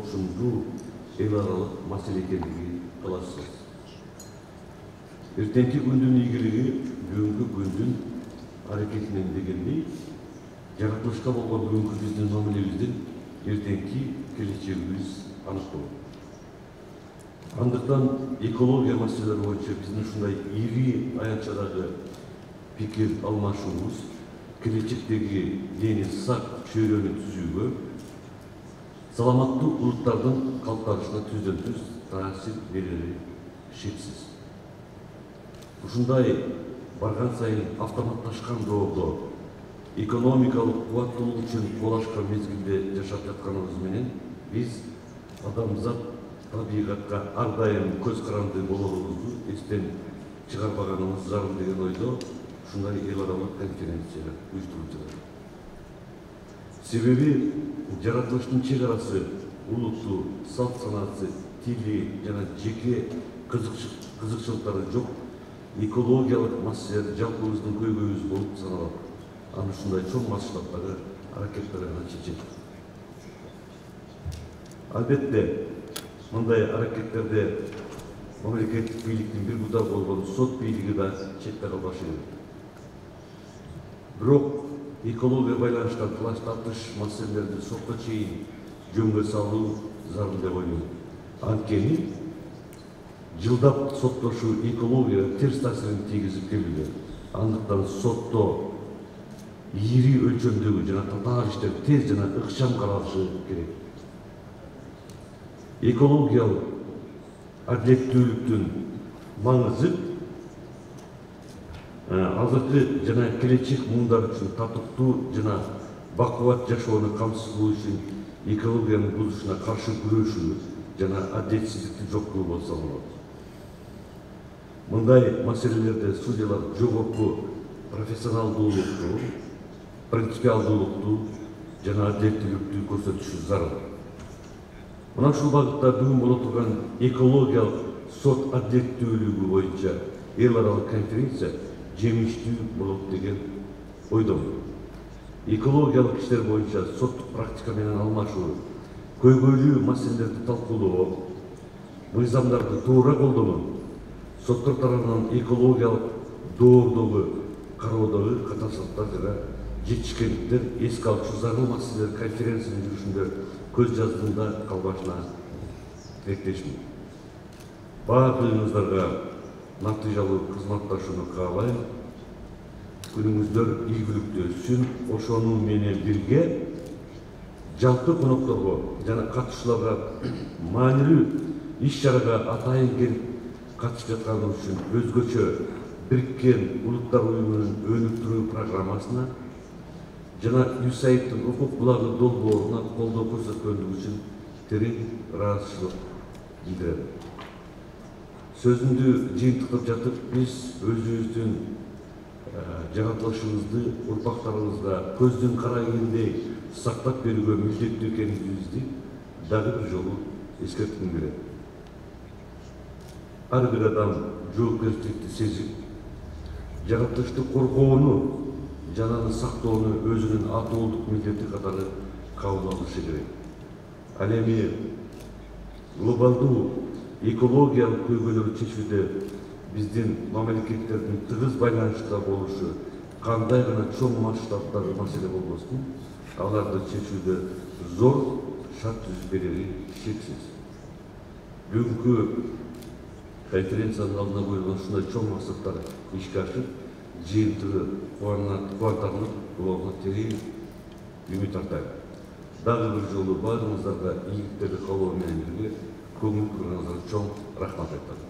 ушундуу эл аралык маселе экендиги талашсыз. Эртеңки күндүн ийгилиги бүгүнкү күндүн аракетинен дегендей, жаратылышка болгон бүгүнкү биздин мамилебиздин эртеңки келечегибиз анык болот. Андыктан экология маселелери боюнча биздин ушундай ири аянтчадагы пикир алмашуубуз келечектеги дени сак чөйрөнү түзүүгө, саламаттуу улуттардын калыптанышына түздөн-түз таасир берери шексиз. Ушундай барган сайын автоматташкан доордо экономикалык кубаттуулук үчүн кубалашкан мезгилде жашап жатканыбыз менен биз адамзат табигатка ар дайым көз каранды болорубузду эстен чыгарбаганыбыз зарыл деген ойдо ушундай эл аралык конференция уюштуруп жатат. Себеби жаратылыштын чек арасы, улутту, салт санаасы, тили жана жеке кызыкчылыктары жок экологиялык маселелер жалпыбыздын көйгөйүбүз болуп саналат. Аны ушундай чоң масштабтагы аракеттер гана чечет. Албетте, мындай аракеттерде мамлекеттик бийликтин бир бутак болгон сот бийлиги да четте калбашы керек. Бирок экология байланышкан талаш тартыш маселелерди сотко чейин жөнгө салуу зарыл деп ойлойм. Анткени жылдап соттошуу экологияга терс таасирин тийгизип келүүдө. Андыктан сотто ири өлчөмдөгү жана татаал иштер тез жана ыкчам каралышы керек. Экологиялык адилеттүүлүктүн маңызы азыркы жана келечек муундар үчүн татыктуу жана бакубат жашоону камсыз кылуу үчүн экологиянын бузушуна каршы күрөшүү жана адилетсиздикти жоктугу болуп саналат. Мындай маселелерде судьялар жогорку профессионалдуулукту, принципиалдуулукту жана адилеттүүлүктү көрсөтүшү зарыл. Мына ушул багытта бүгүн боло турган экологиялык сот адилеттүүлүгү боюнча эл аралык конференция жемиштүү болот деген ойдомун. Экологиялык иштер боюнча соттук практика менен алмашуу, көйгөйлүү маселелерди талкуулоо, мыйзамдарды туура колдонуу, соттор тарабынан экологиялык доордогу кароодогу катарсыздыктар жана жетишкендиктер эске алчу зарыл маселелер конференциянын жүрүшүндө көз жаздığında калбашына тилектешмин. Баардыгыңыздарга натыйжалуу кызматташууну каалайм. Күнүңүздөр ийгиликтүү өссүн. Ошону менен бирге жалпы конокторго жана катышууларга маанилүү иш-чарага атайын келип катышып жатканыңыз үчүн өзгөчө Бириккен Улуттар уюмунун өнүктүрүү программасына жана USAID-тын укук булагы долбооруна колдоо көрсөткөндүгү үчүн терең ыраазычылык билдирем. Сөзүмдү жыйынтыктап жатып, биз өзүбүздүн жаратылышыбызды урпактарыбызга көздүн карайгындей сактап берүүгө милдеттүү экенибизди дагы бир жолу эскертким келет. Ар бир адам жоопкерчиликти сезип, жаратылышты коргоону жана аны сактоону өзүнүн атоолдук милдети катары кабыл алышы керек. Ал эми глобалдуу экологиялык көйгөйлөрдү чечүүдө биздин мамлекеттердин тыгыз байланышта болушу кандай гана чоң масштабтагы маселе болбосун, аларды чечүүдө зор шарт түзүп берери шексиз. Бүгүнкү конференциянын алдына коюлган ушундай чоң максаттар ишке ашып, жыйынтыгы кубантарлык болоруна терең үмүт артайм. Дагы бир жолу баарыңыздарга ийгиликтерди каалоо менен бирге көңүл бурганыңыздарга чоң рахмат айтам.